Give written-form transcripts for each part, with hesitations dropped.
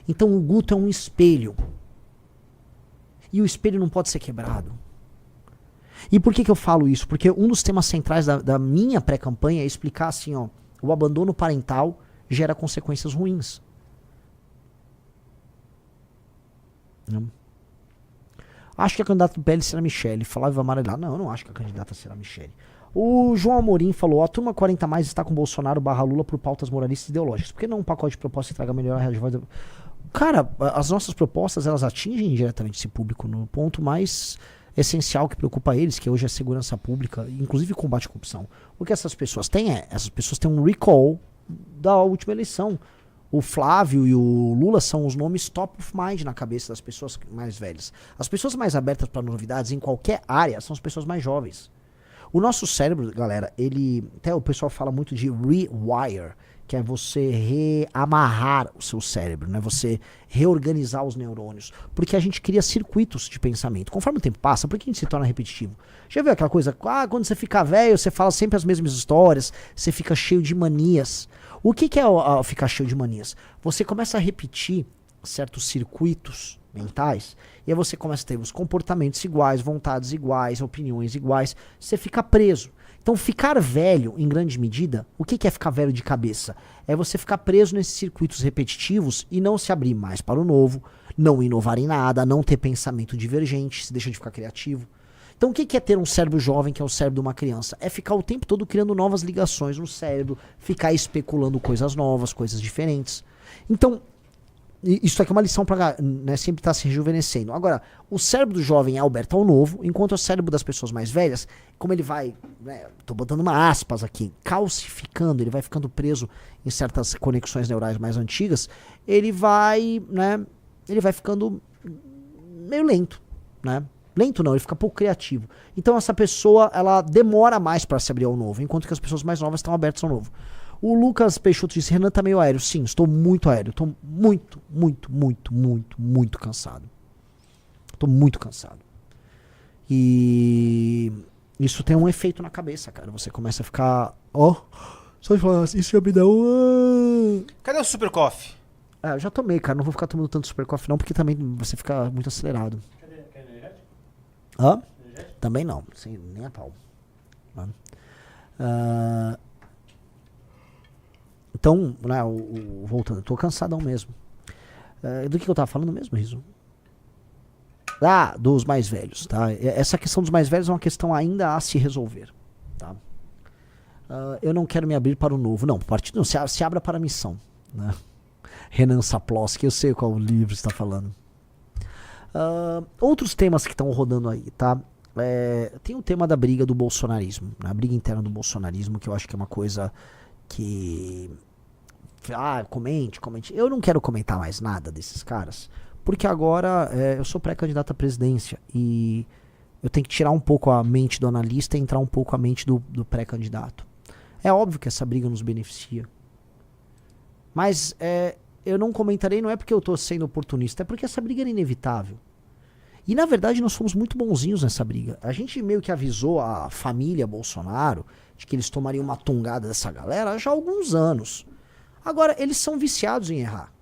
Então o Guto é um espelho. E o espelho não pode ser quebrado. E por que eu falo isso? Porque um dos temas centrais da minha pré-campanha é explicar assim, ó, o abandono parental gera consequências ruins. Acho que a candidata do PL será a Michele. Flávio Amarelar. Não, eu não acho que a candidata será a Michele. O João Amorim falou, a turma 40 mais está com Bolsonaro / Lula por pautas moralistas e ideológicas. Por que não um pacote de propostas que traga melhor a realidade? Cara, as nossas propostas, elas atingem diretamente esse público no ponto mais essencial que preocupa eles, que hoje é a segurança pública, inclusive combate à corrupção. O que essas pessoas têm essas pessoas têm um recall da última eleição. O Flávio e o Lula são os nomes top of mind na cabeça das pessoas mais velhas. As pessoas mais abertas para novidades em qualquer área são as pessoas mais jovens. O nosso cérebro, galera, ele... Até o pessoal fala muito de rewire, que é você reamarrar o seu cérebro, né? Você reorganizar os neurônios. Porque a gente cria circuitos de pensamento. Conforme o tempo passa, por que a gente se torna repetitivo? Já viu aquela coisa? Quando você fica velho, você fala sempre as mesmas histórias, você fica cheio de manias. O que é ficar cheio de manias? Você começa a repetir certos circuitos mentais e aí você começa a ter os comportamentos iguais, vontades iguais, opiniões iguais. Você fica preso. Então, ficar velho, em grande medida, o que é ficar velho de cabeça? É você ficar preso nesses circuitos repetitivos e não se abrir mais para o novo, não inovar em nada, não ter pensamento divergente, se deixa de ficar criativo. Então o que é ter um cérebro jovem, que é o cérebro de uma criança? É ficar o tempo todo criando novas ligações no cérebro, ficar especulando coisas novas, coisas diferentes. Então, isso aqui é uma lição para, né, sempre estar se rejuvenescendo. Agora, o cérebro do jovem é aberto ao novo, enquanto o cérebro das pessoas mais velhas, como ele vai, né, tô botando uma aspas aqui, calcificando, ele vai ficando preso em certas conexões neurais mais antigas, ele vai, né, ele vai ficando meio lento, né? Lento não, ele fica pouco criativo. Então essa pessoa, ela demora mais para se abrir ao novo, enquanto que as pessoas mais novas estão abertas ao novo. O Lucas Peixoto disse, Renan tá meio aéreo. Sim, estou muito aéreo. Estou muito cansado. Estou muito cansado. E isso tem um efeito na cabeça, cara. Você começa a ficar, só de falar assim, isso já me dá um... Cadê o Super Coffee? Eu já tomei, cara. Não vou ficar tomando tanto Super Coffee não, porque também você fica muito acelerado. Também não, nem a pau. Então, né, voltando, eu tô cansadão mesmo. Do que eu tava falando mesmo, Riso? Dos mais velhos, tá? Essa questão dos mais velhos é uma questão ainda a se resolver, tá? Eu não quero me abrir para o novo. Não, partido não, se abra para a missão, né? Renan Saploski, eu sei qual livro você tá falando. Outros temas que estão rodando aí, tá? Tem o tema da briga do bolsonarismo, né? A briga interna do bolsonarismo, que eu acho que é uma coisa que... comente. Eu não quero comentar mais nada desses caras, porque agora eu sou pré-candidato à presidência e eu tenho que tirar um pouco a mente do analista e entrar um pouco a mente do pré-candidato. É óbvio que essa briga nos beneficia, mas eu não comentarei, não é porque eu tô sendo oportunista, é porque essa briga era inevitável. E na verdade nós fomos muito bonzinhos nessa briga. A gente meio que avisou a família Bolsonaro de que eles tomariam uma tungada dessa galera já há alguns anos. Agora, eles são viciados em errar.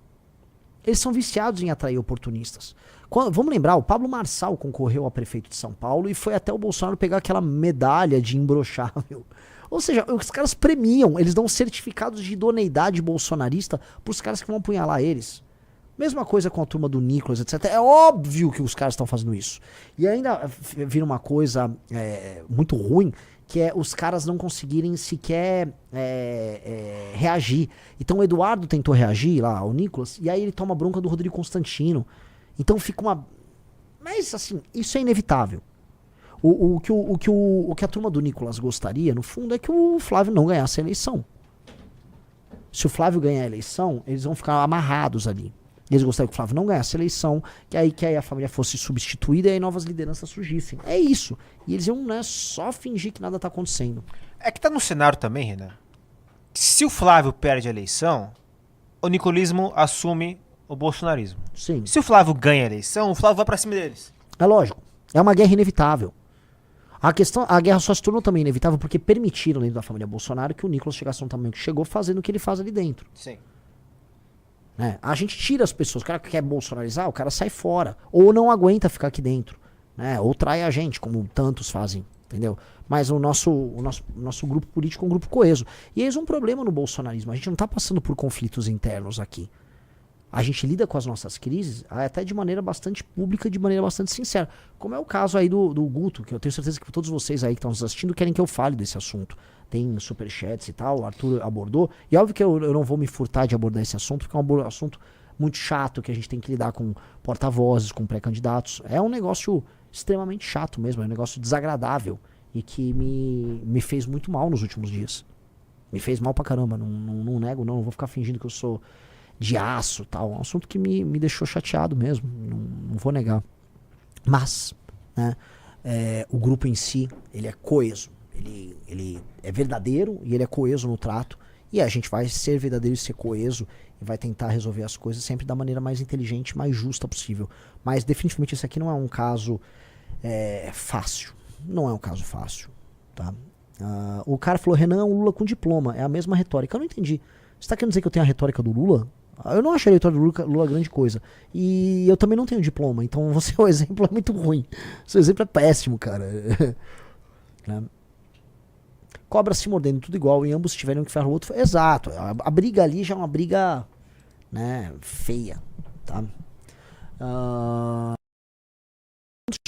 Eles são viciados em atrair oportunistas. Vamos lembrar, o Pablo Marçal concorreu a prefeito de São Paulo e foi até o Bolsonaro pegar aquela medalha de imbrochável. Ou seja, os caras premiam, eles dão certificados de idoneidade bolsonarista pros caras que vão apunhalar eles. Mesma coisa com a turma do Nicolas, etc. É óbvio que os caras estão fazendo isso. E ainda vira uma coisa muito ruim, que é os caras não conseguirem sequer reagir. Então o Eduardo tentou reagir lá, o Nicolas, e aí ele toma bronca do Rodrigo Constantino. Então fica uma... Mas assim, isso é inevitável. O que a turma do Nicolas gostaria, no fundo, é que o Flávio não ganhasse a eleição. Se o Flávio ganhar a eleição, eles vão ficar amarrados ali. Eles gostariam que o Flávio não ganhasse a eleição, que aí a família fosse substituída e aí novas lideranças surgissem. É isso. E eles iam, né, só fingir que nada tá acontecendo. É que tá no cenário também, Renan. Se o Flávio perde a eleição, o nicolismo assume o bolsonarismo. Sim. Se o Flávio ganha a eleição, o Flávio vai pra cima deles. É lógico. É uma guerra inevitável. A guerra só se tornou também inevitável porque permitiram dentro da família Bolsonaro que o Nicolas chegasse a um tamanho que chegou fazendo o que ele faz ali dentro. Sim. Né? A gente tira as pessoas. O cara que quer bolsonarizar, o cara sai fora. Ou não aguenta ficar aqui dentro. Né? Ou trai a gente, como tantos fazem. Entendeu? Mas o nosso grupo político é um grupo coeso. E eis um problema no bolsonarismo. A gente não está passando por conflitos internos aqui. A gente lida com as nossas crises até de maneira bastante pública, de maneira bastante sincera. Como é o caso aí do Guto, que eu tenho certeza que todos vocês aí que estão nos assistindo querem que eu fale desse assunto. Tem superchats e tal, o Arthur abordou. E óbvio que eu não vou me furtar de abordar esse assunto, porque é um assunto muito chato, que a gente tem que lidar com porta-vozes, com pré-candidatos. É um negócio extremamente chato mesmo, é um negócio desagradável. E que me fez muito mal nos últimos dias. Me fez mal pra caramba, não nego, não vou ficar fingindo que eu sou de aço, tal. É um assunto que me deixou chateado mesmo, não vou negar. Mas, né, o grupo em si, ele é coeso, ele é verdadeiro e ele é coeso no trato, e a gente vai ser verdadeiro e ser coeso e vai tentar resolver as coisas sempre da maneira mais inteligente, mais justa possível. Mas definitivamente esse aqui não é um caso fácil, não é um caso fácil, tá? O cara falou, Renan é um Lula com diploma, é a mesma retórica. Eu não entendi. Você tá querendo dizer que eu tenho a retórica do Lula? Eu não achei a retórica do Lula grande coisa. E eu também não tenho diploma, então você, o exemplo é muito ruim. Seu exemplo é péssimo, cara. Né? Cobra se mordendo, tudo igual, e ambos tiveram que ferrar o outro. Exato, a briga ali já é uma briga, né, feia, tá?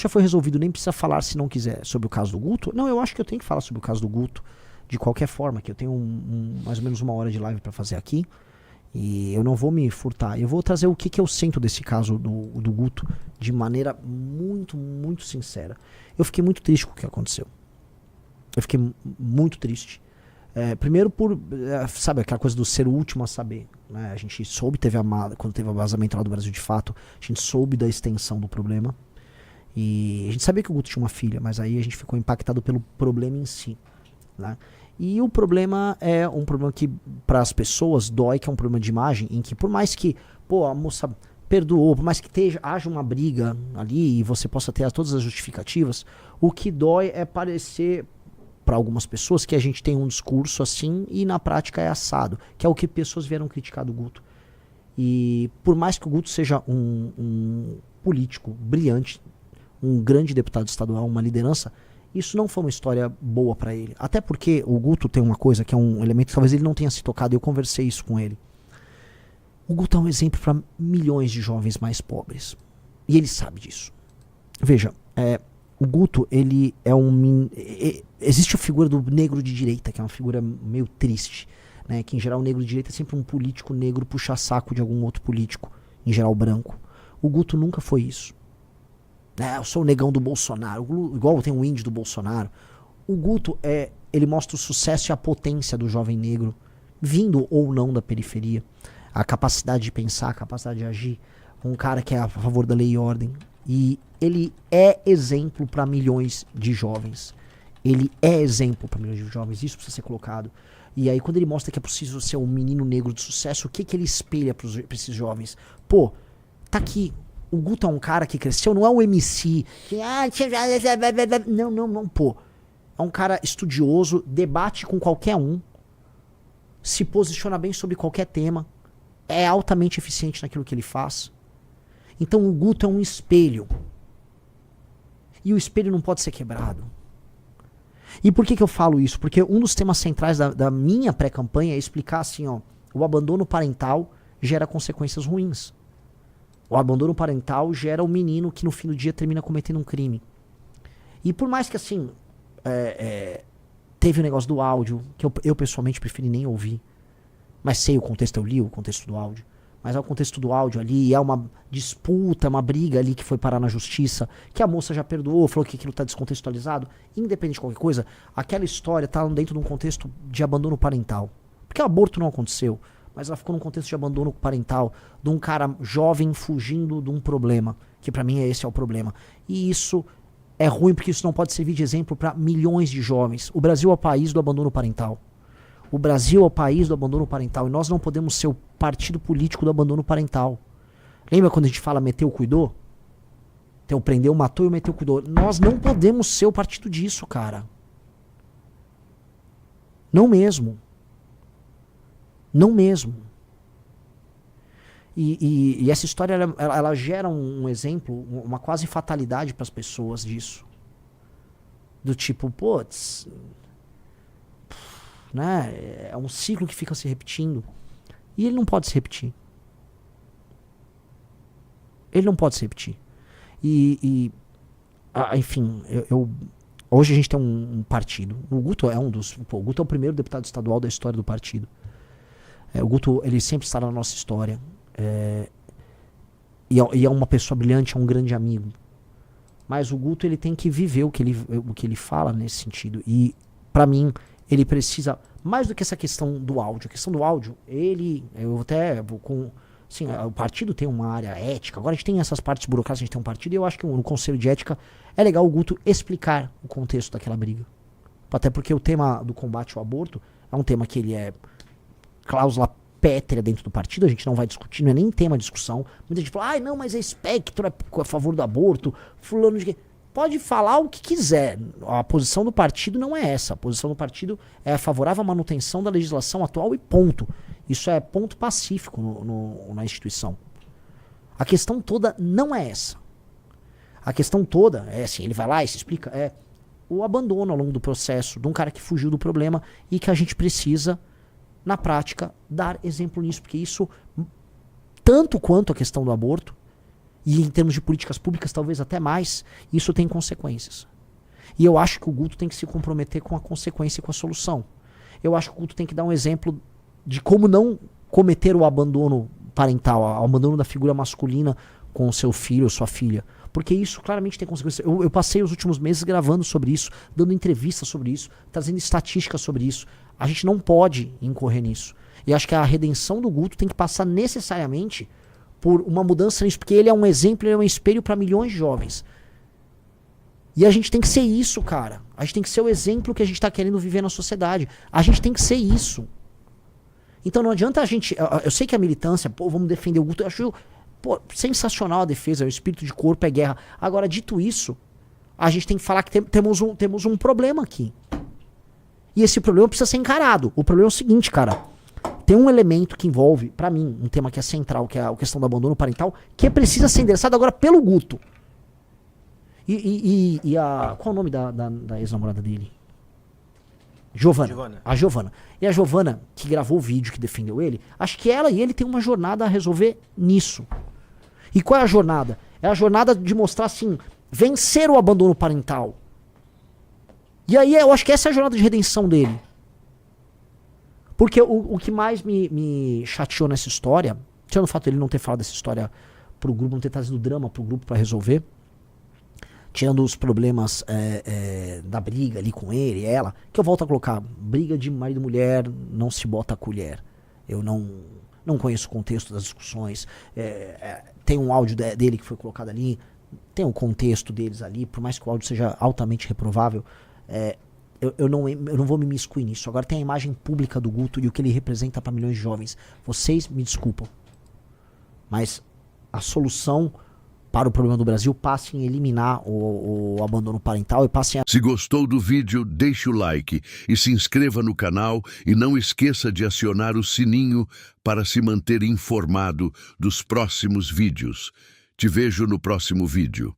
Já foi resolvido, nem precisa falar se não quiser sobre o caso do Guto. Não, eu acho que eu tenho que falar sobre o caso do Guto de qualquer forma, que eu tenho mais ou menos 1 hora de live pra fazer aqui. E eu não vou me furtar. Eu vou trazer o que eu sinto desse caso do Guto de maneira muito, muito sincera. Eu fiquei muito triste com o que aconteceu. Eu fiquei muito triste. Primeiro por, sabe, aquela coisa do ser o último a saber. Né? A gente soube, quando teve o vazamento lá do Brasil de Fato, a gente soube da extensão do problema. E a gente sabia que o Guto tinha uma filha, mas aí a gente ficou impactado pelo problema em si. Né? E o problema é um problema que para as pessoas dói, que é um problema de imagem, em que por mais que, pô, a moça perdoou, por mais que haja uma briga ali e você possa ter todas as justificativas, o que dói é parecer para algumas pessoas que a gente tem um discurso assim e na prática é assado, que é o que pessoas vieram criticar do Guto. E por mais que o Guto seja um político brilhante, um grande deputado estadual, uma liderança, isso não foi uma história boa pra ele. Até porque o Guto tem uma coisa que é um elemento que talvez ele não tenha se tocado, e eu conversei isso com ele. O Guto é um exemplo para milhões de jovens mais pobres. E ele sabe disso. Veja, o Guto, ele é existe a figura do negro de direita, que é uma figura meio triste. Né? Que em geral o negro de direita é sempre um político negro puxa-saco de algum outro político, em geral branco. O Guto nunca foi isso. Eu sou o negão do Bolsonaro, igual tem o índio do Bolsonaro. O Guto, ele mostra o sucesso e a potência do jovem negro, vindo ou não da periferia. A capacidade de pensar, a capacidade de agir. Um cara que é a favor da lei e ordem. E ele é exemplo para milhões de jovens. Ele é exemplo para milhões de jovens, isso precisa ser colocado. E aí quando ele mostra que é possível ser um menino negro de sucesso, o que ele espelha para esses jovens? Pô, tá aqui. O Guto é um cara que cresceu, não é um MC. Que, não, pô. É um cara estudioso, debate com qualquer um, se posiciona bem sobre qualquer tema, é altamente eficiente naquilo que ele faz. Então o Guto é um espelho. E o espelho não pode ser quebrado. E por que eu falo isso? Porque um dos temas centrais da minha pré-campanha é explicar assim, ó, o abandono parental gera consequências ruins. O abandono parental gera um menino que no fim do dia termina cometendo um crime. E por mais que assim, teve o negócio do áudio, que eu pessoalmente preferi nem ouvir. Mas sei o contexto, eu li o contexto do áudio. Mas é o contexto do áudio ali, é uma disputa, uma briga ali que foi parar na justiça, que a moça já perdoou, falou que aquilo tá descontextualizado. Independente de qualquer coisa, aquela história tá dentro de um contexto de abandono parental. Porque o aborto não aconteceu. Mas ela ficou num contexto de abandono parental, de um cara jovem fugindo de um problema, que pra mim esse é o problema. E isso é ruim porque isso não pode servir de exemplo para milhões de jovens. O Brasil é o país do abandono parental. O Brasil é o país do abandono parental e nós não podemos ser o partido político do abandono parental. Lembra quando a gente fala meteu, cuidou? Então prendeu, matou e meteu, cuidou. Nós não podemos ser o partido disso, cara. Não mesmo. Não mesmo. E essa história, ela gera um exemplo, uma quase fatalidade para as pessoas disso. Do tipo, putz, né? É um ciclo que fica se repetindo. E ele não pode se repetir. Ele não pode se repetir. Enfim, hoje a gente tem um partido. O Guto é o Guto é o primeiro deputado estadual da história do partido. O Guto, ele sempre está na nossa história. E é uma pessoa brilhante, é um grande amigo. Mas o Guto, ele tem que viver o que ele fala nesse sentido. E, pra mim, ele precisa, mais do que essa questão do áudio. A questão do áudio, assim, o partido tem uma área ética. Agora a gente tem essas partes burocráticas, a gente tem um partido. E eu acho que no Conselho de Ética é legal o Guto explicar o contexto daquela briga. Até porque o tema do combate ao aborto é um tema que ele é cláusula pétrea dentro do partido, a gente não vai discutir, não é nem tema de discussão. Muita gente fala, não, mas é espectro, é a favor do aborto, fulano de quê. Pode falar o que quiser. A posição do partido não é essa. A posição do partido é favorável à manutenção da legislação atual e ponto. Isso é ponto pacífico na instituição. A questão toda não é essa. A questão toda é assim, ele vai lá e se explica, é o abandono ao longo do processo de um cara que fugiu do problema e que a gente precisa, na prática, dar exemplo nisso, porque isso, tanto quanto a questão do aborto, e em termos de políticas públicas talvez até mais, isso tem consequências. E eu acho que o Guto tem que se comprometer com a consequência e com a solução. Eu acho que o Guto tem que dar um exemplo de como não cometer o abandono parental, o abandono da figura masculina com o seu filho ou sua filha. Porque isso claramente tem consequências. Eu passei os últimos meses gravando sobre isso, dando entrevistas sobre isso, trazendo estatísticas sobre isso. A gente não pode incorrer nisso. E acho que a redenção do Guto tem que passar necessariamente por uma mudança nisso, porque ele é um exemplo, ele é um espelho para milhões de jovens. E a gente tem que ser isso, cara. A gente tem que ser o exemplo que a gente tá querendo viver na sociedade. A gente tem que ser isso. Então não adianta a gente... Eu sei que a militância, vamos defender o Guto, eu acho sensacional a defesa, o espírito de corpo é guerra. Agora, dito isso, a gente tem que falar que temos um problema aqui. E esse problema precisa ser encarado. O problema é o seguinte, cara. Tem um elemento que envolve, pra mim, um tema que é central, que é a questão do abandono parental, que precisa ser endereçado agora pelo Guto. Qual é o nome da ex-namorada dele? Giovana. A Giovana. E a Giovana, que gravou o vídeo, que defendeu ele, acho que ela e ele têm uma jornada a resolver nisso. E qual é a jornada? É a jornada de mostrar, assim, vencer o abandono parental. E aí eu acho que essa é a jornada de redenção dele. Porque o que mais me chateou nessa história, tirando o fato dele não ter falado dessa história pro grupo, não ter trazido drama pro grupo pra resolver, tirando os problemas da briga ali com ele e ela, que eu volto a colocar, briga de marido e mulher, não se bota a colher. Eu não conheço o contexto das discussões. Tem um áudio dele que foi colocado ali, tem um contexto deles ali, por mais que o áudio seja altamente reprovável, eu não vou me imiscuir nisso. Agora tem a imagem pública do Guto e o que ele representa para milhões de jovens. Vocês me desculpam, mas a solução para o problema do Brasil passa em eliminar o abandono parental e passa em... Se gostou do vídeo, deixe o like e se inscreva no canal e não esqueça de acionar o sininho para se manter informado dos próximos vídeos. Te vejo no próximo vídeo.